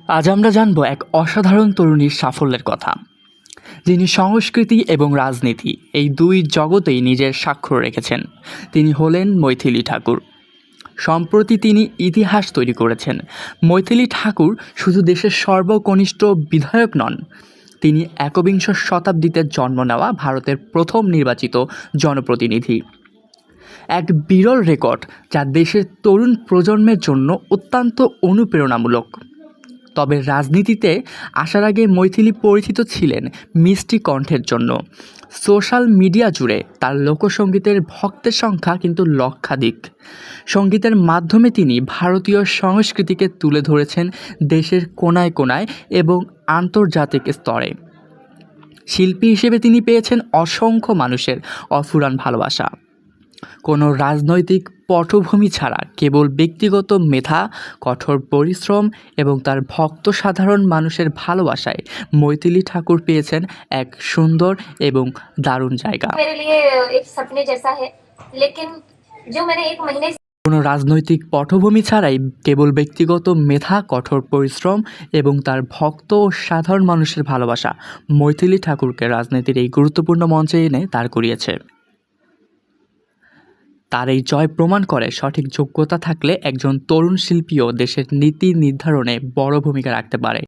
আজ আমরা জানব এক অসাধারণ তরুণীর সাফল্যের কথা, যিনি সংস্কৃতি এবং রাজনীতি এই দুই জগতেই নিজের স্বাক্ষর রেখেছেন। তিনি হলেন মৈথিলী ঠাকুর। সম্প্রতি তিনি ইতিহাস তৈরি করেছেন। মৈথিলী ঠাকুর শুধু দেশের সর্বকনিষ্ঠ বিধায়ক নন, তিনি একবিংশ শতাব্দীতে জন্ম নেওয়া ভারতের প্রথম নির্বাচিত জনপ্রতিনিধি। এক বিরল রেকর্ড যা দেশের তরুণ প্রজন্মের জন্য অত্যন্ত অনুপ্রেরণামূলক। তবে রাজনীতিতে আসার আগে মৈথিলী পরিচিত ছিলেন মিষ্টি কণ্ঠের জন্য। সোশ্যাল মিডিয়া জুড়ে তার লোকসঙ্গীতের ভক্তের সংখ্যা কিন্তু লক্ষাধিক। সঙ্গীতের মাধ্যমে তিনি ভারতীয় সংস্কৃতিকে তুলে ধরেছেন দেশের কোনায় কোনায় এবং আন্তর্জাতিক স্তরে। শিল্পী হিসেবে তিনি পেয়েছেন অসংখ্য মানুষের অফুরান ভালোবাসা। কোনো রাজনৈতিক পটভূমি ছাড়া কেবল ব্যক্তিগত মেধা, কঠোর পরিশ্রম এবং তার ভক্ত সাধারণ মানুষের ভালোবাসায় মৈথিলী ঠাকুর পেয়েছেন এক সুন্দর এবং দারুণ জায়গা। কোনো রাজনৈতিক পটভূমি ছাড়াই কেবল ব্যক্তিগত মেধা, কঠোর পরিশ্রম এবং তার ভক্ত ও সাধারণ মানুষের ভালোবাসা মৈথিলী ঠাকুরকে রাজনীতির এই গুরুত্বপূর্ণ মঞ্চে এনে দাঁড় করিয়েছে। তার এই জয় প্রমাণ করে সঠিক যোগ্যতা থাকলে একজন তরুণ শিল্পীও দেশের নীতি নির্ধারণে বড় ভূমিকা রাখতে পারে।